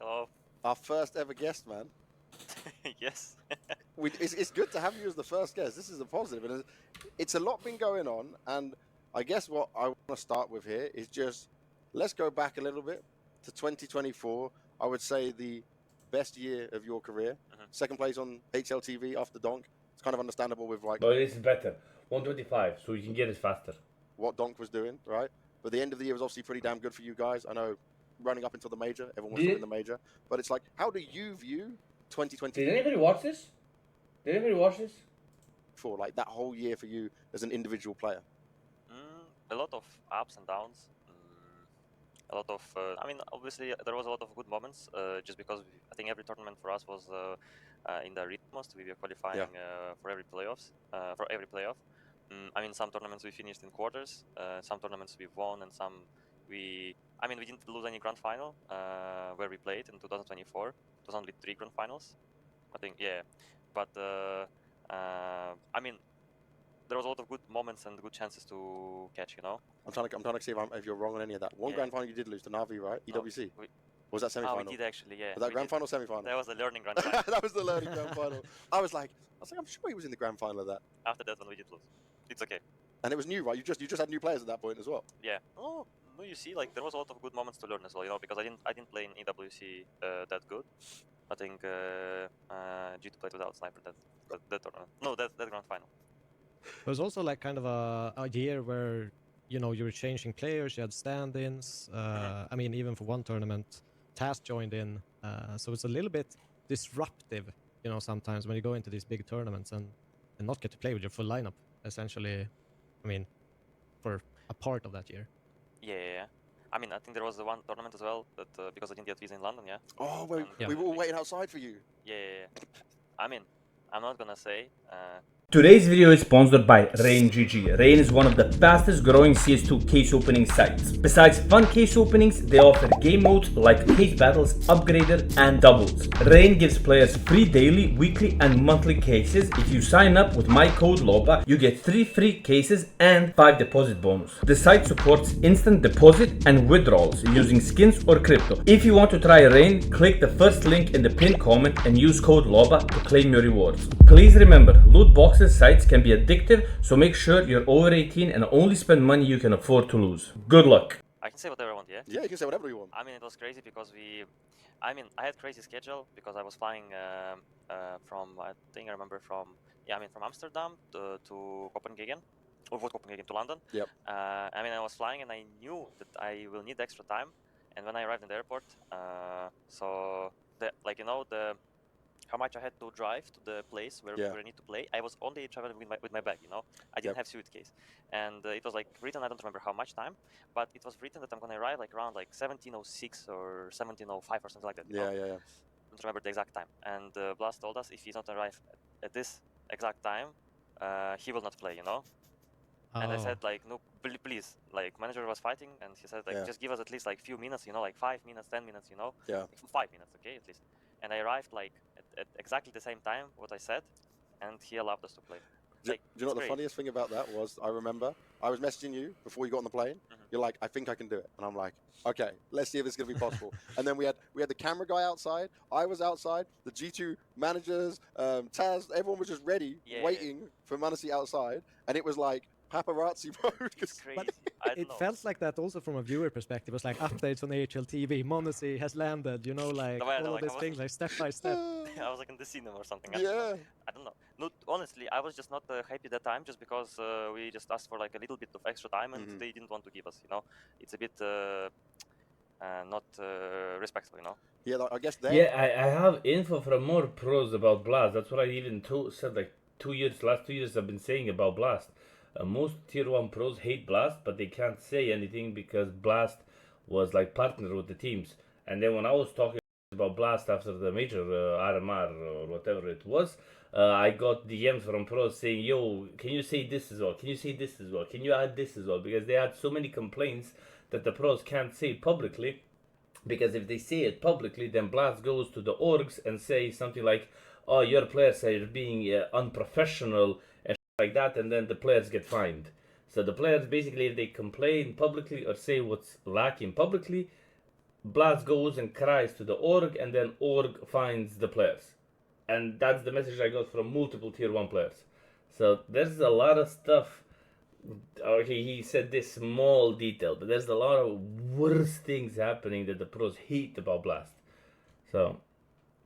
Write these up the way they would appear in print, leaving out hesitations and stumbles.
Hello. Our first ever guest, man. Yes. It's good to have you as the first guest. This is a positive, and it's a lot been going on. And I guess what I want to start with here is just let's go back a little bit to 2024. I would say the best year of your career. Second place on HLTV after Donk. It's kind of understandable with like. But it's better. 125, so you can get it faster. What Donk was doing, right? But the end of the year was obviously pretty damn good for you guys. I know running up until the major, everyone was in the major. But it's like, how do you view 2020? Did anybody watch this? For like that whole year for you as an individual player? A lot of ups and downs. A lot of, I mean, obviously there was a lot of good moments. Just because I think every tournament for us was in the rhythmmost. We were qualifying for every playoffs, for every playoff. I mean, some tournaments we finished in quarters. Some tournaments we won, and some we didn't lose any grand final where we played in 2024. It was only 3 grand finals, I think. Yeah, but I mean, there was a lot of good moments and good chances to catch. You know. I'm trying to see if you're wrong on any of that. One grand final you did lose to Navi, right? EWC. No, was that semi-final? Oh, we did actually, yeah. Was that grand final or semi-final? That was the learning grand final. That was the learning grand final. I was like, I'm sure he was in the grand final of that. After that one, we did lose. It's okay. And it was new, right? You just had new players at that point as well. Yeah. Oh, no, you see, like there was a lot of good moments to learn as well, you know, because I didn't play in EWC that good. I think G2 played without Sniper that tournament. No, that grand final. It was also like kind of a year where, you know, you were changing players, you had stand-ins. I mean, even for one tournament, Taz joined in. So it's a little bit disruptive, you know, sometimes when you go into these big tournaments and not get to play with your full lineup, essentially, I mean, for a part of that year. Yeah. I mean, I think there was the one tournament as well that because I didn't get visa in London, yeah. Oh, we were all waiting outside for you. Yeah. I mean, I'm not gonna say. Today's video is sponsored by RainGG. Rain is one of the fastest growing CS2 case opening sites. Besides fun case openings, they offer game modes like case battles, upgrader, and doubles. Rain gives players free daily, weekly, and monthly cases. If you sign up with my code LOBA, you get 3 free cases and 5 deposit bonus. The site supports instant deposit and withdrawals using skins or crypto. If you want to try Rain, click the first link in the pinned comment and use code LOBA to claim your rewards. Please remember, loot boxes sites can be addictive, so make sure you're over 18 and only spend money you can afford to lose. Good luck. I can say whatever I want, yeah? Yeah, you can say whatever you want. I mean, it was crazy because I had crazy schedule because I was flying from Amsterdam to Copenhagen, or Copenhagen to London. Yep. I mean, I was flying and I knew that I will need extra time. And when I arrived in the airport, how much I had to drive to the place where I need to play. I was only traveling with my bag, you know. I didn't have suitcase, and it was like written. I don't remember how much time, but it was written that I'm gonna arrive like around like 17:06 or 17:05 or something like that. Yeah. I don't remember the exact time. And Blast told us if he's not arrive at this exact time, he will not play, you know. And I said like, no, please. Like manager was fighting, and he said like, just give us at least like few minutes, you know, like 5 minutes, 10 minutes, you know. Yeah. 5 minutes, okay, at least. And I arrived like at exactly the same time what I said, and he allowed us to play. Do you know what the funniest thing about that was? I remember I was messaging you before you got on the plane. You're like, I think I can do it, and I'm like, okay, let's see if it's gonna be possible. And then we had the camera guy outside. I was outside. The G2 managers, Taz, everyone was just ready, waiting for m0NESY outside, and it was like paparazzi mode. It's crazy. It felt like that also from a viewer perspective. It was like updates on HLTV. m0NESY has landed, you know, like all of these things, like step by step. I was like in the cinema or something. Yeah. I don't know. No, honestly, I was just not happy that time, just because we just asked for like a little bit of extra time, and they didn't want to give us. You know, it's a bit not respectful, you know. Yeah, I guess they. Yeah, I have info from more pros about Blast. That's what I even said like last 2 years I've been saying about Blast. Most tier 1 pros hate Blast, but they can't say anything because Blast was like partner with the teams. And then when I was talking about Blast after the major RMR or whatever it was, I got DMs from pros saying, yo, can you say this as well? Can you say this as well? Can you add this as well? Because they had so many complaints that the pros can't say publicly. Because if they say it publicly, then Blast goes to the orgs and say something like, oh, your players are being unprofessional and like that, and then the players get fined. So the players basically, if they complain publicly or say what's lacking publicly, Blast goes and cries to the org, and then org finds the players. And that's the message I got from multiple tier 1 players. So there's a lot of stuff. Okay, he said this small detail, but there's a lot of worse things happening that the pros hate about Blast. So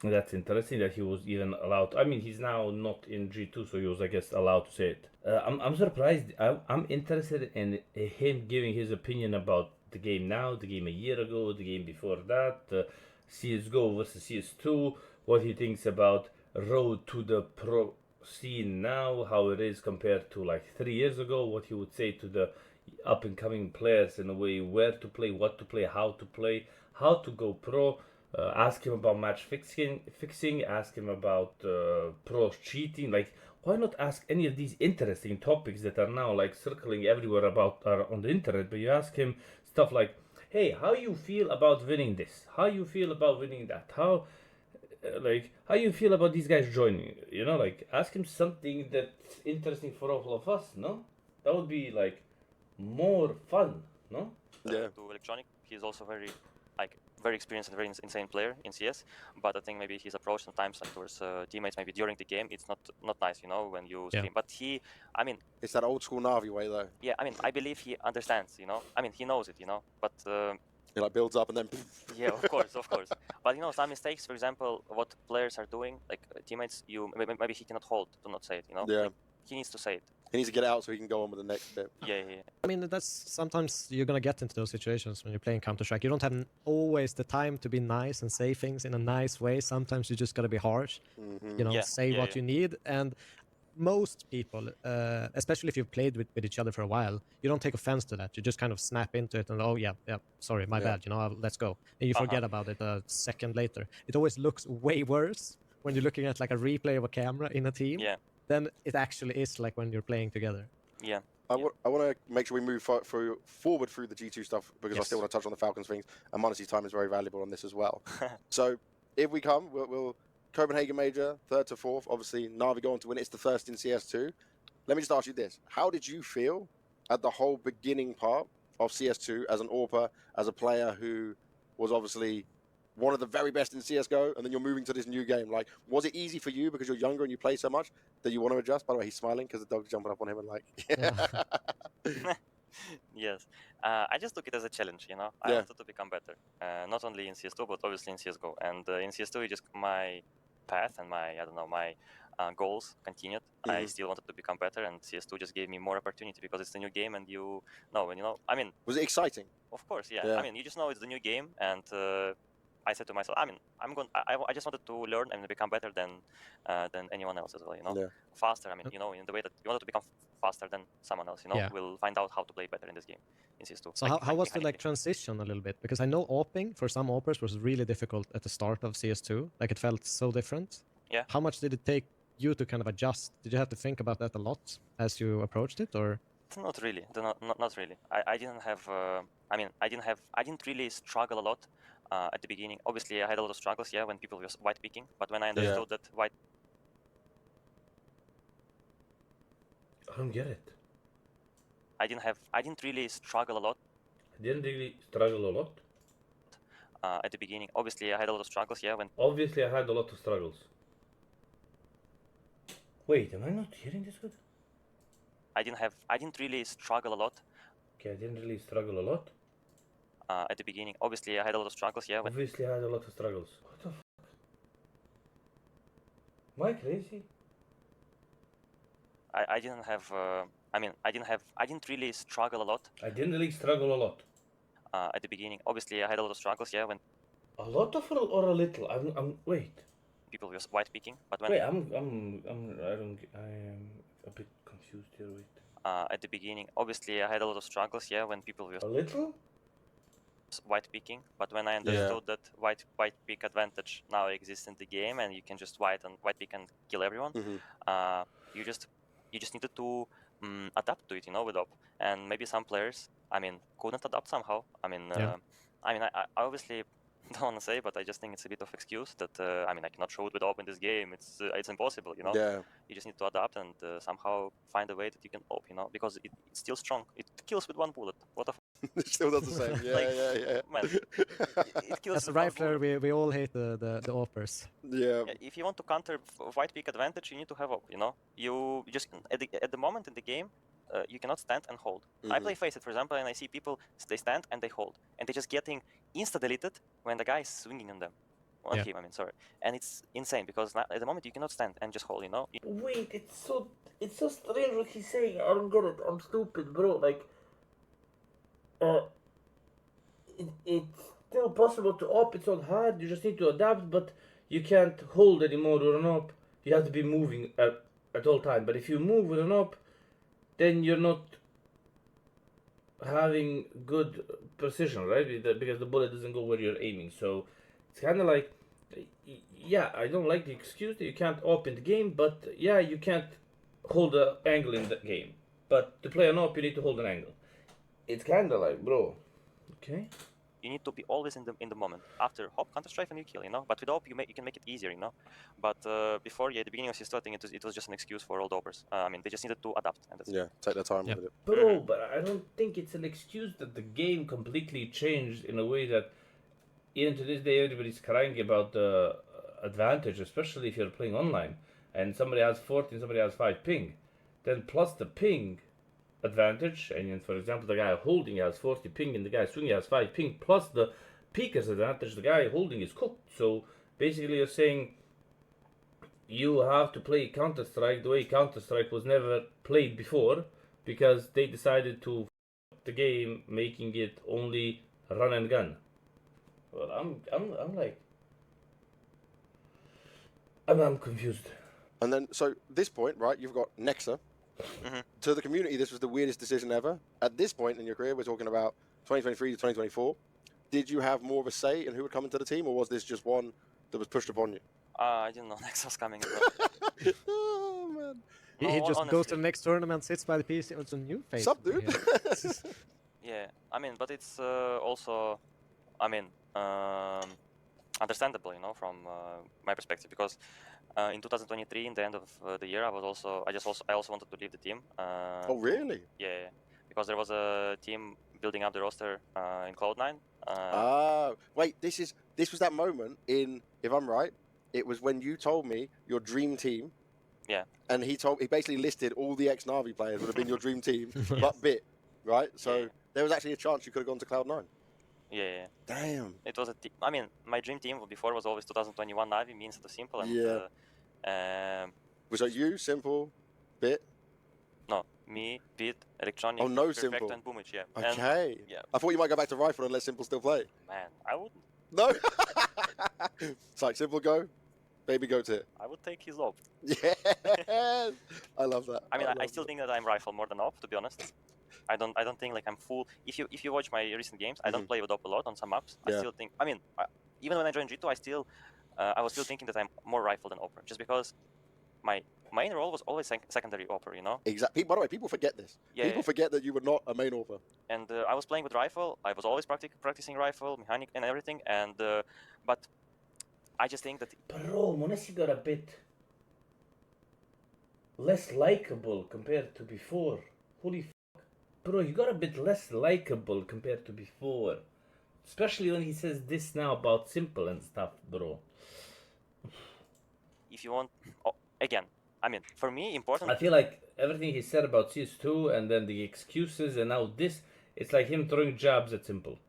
that's interesting that he was even allowed. I mean, he's now not in G2, so he was, I guess, allowed to say it. I'm surprised. I'm interested in him giving his opinion about the game now, the game a year ago, the game before that, CSGO versus CS2, what he thinks about road to the pro scene now, how it is compared to like 3 years ago, what he would say to the up and coming players in a way, where to play, what to play, how to go pro. Ask him about match fixing. Ask him about pros cheating. Like, why not ask any of these interesting topics that are now like circling everywhere about are on the internet? But you ask him stuff like, "Hey, how you feel about winning this? How you feel about winning that? How you feel about these guys joining? You know, like ask him something that's interesting for all of us. No, that would be like more fun. No." Yeah. To Electronic, he's also very experienced and very insane player in CS. But I think maybe his approach sometimes like towards teammates, maybe during the game, it's not nice, you know, when you scream. But I mean, it's that old school Navi way though. Yeah, I mean, I believe he understands, you know. I mean, he knows it, you know. But He like builds up and then. yeah, of course. But you know, some mistakes, for example, what players are doing, like teammates, maybe he cannot hold to not say it, you know. Yeah. Like, he needs to say it. He needs to get it out so he can go on with the next bit. Yeah. I mean, that's sometimes you're gonna get into those situations when you're playing Counter-Strike. You don't have always the time to be nice and say things in a nice way. Sometimes you just gotta be harsh. You know, say what you need. And most people, especially if you've played with each other for a while, you don't take offense to that. You just kind of snap into it and, oh yeah, sorry, my bad. You know, let's go. And you forget about it a second later. It always looks way worse when you're looking at like a replay of a camera in a team. Yeah. Than it actually is like when you're playing together. Yeah. I want to make sure we move forward through the G2 stuff because I still want to touch on the Falcons things, and m0NESY's time is very valuable on this as well. So if we come, we'll Copenhagen Major, 3rd to 4th. Obviously, Na'Vi going to win. It's the first in CS2. Let me just ask you this. How did you feel at the whole beginning part of CS2 as an AWPer, as a player who was obviously one of the very best in CSGO, and then you're moving to this new game? Like, was it easy for you because you're younger and you play so much that you want to adjust? By the way, he's smiling because the dog's jumping up on him and like, Yes. I just took it as a challenge, you know. I wanted to become better, not only in CS2, but obviously in CSGO. And in CS2, my path and my goals continued. I still wanted to become better, and CS2 just gave me more opportunity because it's the new game, and I mean, was it exciting? Of course, yeah. I mean, you just know it's the new game, and I said to myself, I mean, I just wanted to learn and become better than anyone else as well, you know, faster. I mean, you know, in the way that you wanted to become faster than someone else, you know, we'll find out how to play better in this game in CS2. So how was the transition a little bit? Because I know AWPing for some AWPers was really difficult at the start of CS2. Like it felt so different. Yeah. How much did it take you to kind of adjust? Did you have to think about that a lot as you approached it, or? Not really. Not really. I didn't have. I didn't really struggle a lot at the beginning. Obviously, I had a lot of struggles, when people were white picking. But when I understood that white. I don't get it. I didn't really struggle a lot. At the beginning. Obviously, I had a lot of struggles, Obviously, I had a lot of struggles. Wait, am I not hearing this good? I didn't really struggle a lot. Okay, I didn't really struggle a lot. At the beginning. Obviously, I had a lot of struggles, Obviously, I had a lot of struggles. What the fuck? Am I crazy? I didn't have. I didn't really struggle a lot. I didn't really struggle a lot. At the beginning. Obviously, I had a lot of struggles, when. A lot of or a little? Wait. People were white picking, but when. Wait, I am a bit confused here. Wait. At the beginning, obviously, I had a lot of struggles, when people were. A little. White picking, but when I understood that white pick advantage now exists in the game, and you can just white pick and kill everyone, you just needed to adapt to it, you know, with up. And maybe some players, couldn't adapt somehow. I obviously don't want to say, but I just think it's a bit of excuse that I cannot show it with op in this game. It's impossible, you know. You just need to adapt and somehow find a way that you can op, you know, because it's still strong. It kills with one bullet. What the It still does the same. Yeah, Like, yeah. man, it kills As a me for rifler, bullet. we all hate the offers. Yeah. Yeah, if you want to counter white pick advantage, you need to have op. You know, you just at the moment in the game, you cannot stand and hold. I play Face It, for example, and I see people they stand and they hold, and they're just getting insta deleted when the guy is swinging on them, on Yeah. him. I mean, sorry, and it's insane because at the moment you cannot stand and just hold. You know. Wait, it's so strange what he's saying. I don't get it. I'm stupid, bro. Like, it's still possible to op. It's not hard. You just need to adapt, but you can't hold anymore with an op. You have to be moving at all time. But if you move with an op, then you're not having good precision, right? Because the bullet doesn't go where you're aiming. So it's kind of like, yeah, I don't like the excuse that you can't op in the game, but yeah, you can't hold an angle in the game. But to play an op, you need to hold an angle. It's kind of like, bro, okay. You need to be always in the moment. After hop, counter strike, and you kill, you know. But with hop, you can make it easier, you know. But before, yeah, at the beginning of CS2, I think it was just an excuse for all dopers. I mean, they just needed to adapt, and that's it. Yeah, take their time Yep. with it. Bro, but I don't think it's an excuse that the game completely changed in a way that even to this day everybody's crying about the advantage, especially if you're playing online and somebody has 40 and somebody has 5 ping. Then plus the ping advantage, and for example the guy holding has 40 ping and the guy swinging has 5 ping, plus the peeker's advantage, the guy holding is cooked. So basically you're saying you have to play Counter-Strike the way Counter-Strike was never played before, because they decided to f the game, making it only run and gun. Well, I'm like, I'm confused. And then, so this point, right, you've got m0NESY. To the community, this was the weirdest decision ever. At this point in your career, we're talking about 2023 to 2024. Did you have more of a say in who would come into the team, or was this just one that was pushed upon you? I didn't know Nex was coming as well. Oh, man. He No, just goes to honestly. the next tournament, sits by the PC. It's a new face. Sup, over dude? here. Yeah, I mean, but it's also, I mean, understandable, you know, from my perspective, because in 2023, in the end of the year, I also wanted to leave the team. Oh, really? Yeah, because there was a team building up the roster in Cloud9. Wait, this was that moment in, if I'm right, it was when you told me your dream team. Yeah. And he basically listed all the ex-Na'Vi players would have been your dream team, but Bit, right? So Yeah. there was actually a chance you could have gone to Cloud9. Yeah. Damn. It was I mean, my dream team before was always 2021 Na'Vi, me instead of Simple. And, yeah. Was that you, Simple, Bit? No, me, Bit, Electronic, Oh, no, Perfecto, Simple. and Boomich, yeah. Okay. And, yeah. I thought you might go back to Rifle and let Simple still play. Man, I wouldn't. No. It's like, Simple go, baby go to. I would take his op. Yes. I love that. I mean, I still think that I'm Rifle more than op, to be honest. I don't think like I'm full. If you watch my recent games, I don't play with op a lot on some maps. Yeah. I still think. I mean, even when I joined G2, I was still thinking that I'm more Rifle than Opera, just because my main role was always secondary Opera, you know. Exactly. By the way, people forget this. Yeah, people forget that you were not a main Opera. And I was playing with Rifle. I was always practicing Rifle, mechanic, and everything. And but I just think that. Bro, m0NESY got a bit less likable compared to before. Holy f***. Bro, you got a bit less likable compared to before. Especially when he says this now about Simple and stuff, bro. If you want, again, I mean, for me, important. I feel like everything he said about CS2 and then the excuses and now this, it's like him throwing jabs at Simple.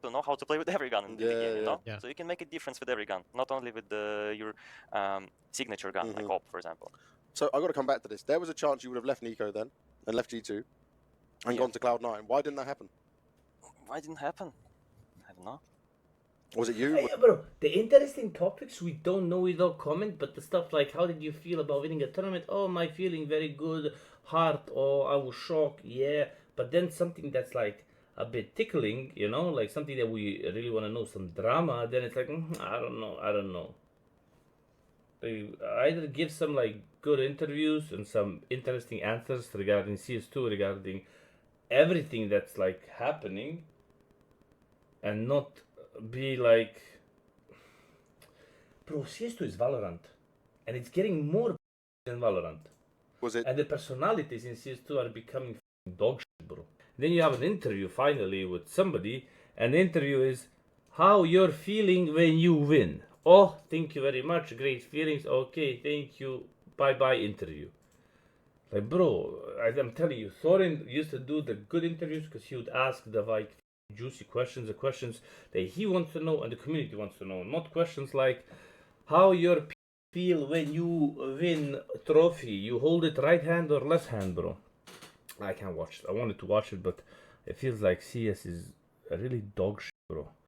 To know how to play with every gun in the game, you know? Yeah. So you can make a difference with every gun, not only with your signature gun, like OP, for example. So I got to come back to this. There was a chance you would have left Nico then, and left G2, and gone to Cloud9. Why didn't that happen? Why didn't happen? I don't know. Was it you? Yeah, bro, the interesting topics we don't know without comment, but the stuff like how did you feel about winning a tournament? Oh, my feeling very good, heart, oh, I was shocked, yeah. But then something that's like a bit tickling, you know, like something that we really want to know, some drama, then it's like, I don't know. They either give some like good interviews and some interesting answers regarding CS2, regarding everything that's like happening, and not be like, bro, CS2 is Valorant, and it's getting more than Valorant. Was it? And the personalities in CS2 are becoming dog shit, bro. Then you have an interview finally with somebody, and the interview is how you're feeling when you win. Oh, thank you very much, great feelings. Okay, thank you. Bye bye interview. Like, bro, I'm telling you, Thorin used to do the good interviews because he would ask the like juicy questions, the questions that he wants to know and the community wants to know, not questions like how your feel when you win a trophy. You hold it right hand or left hand, bro. I can't watch it. I wanted to watch it, but it feels like CS is a really dog shit, bro.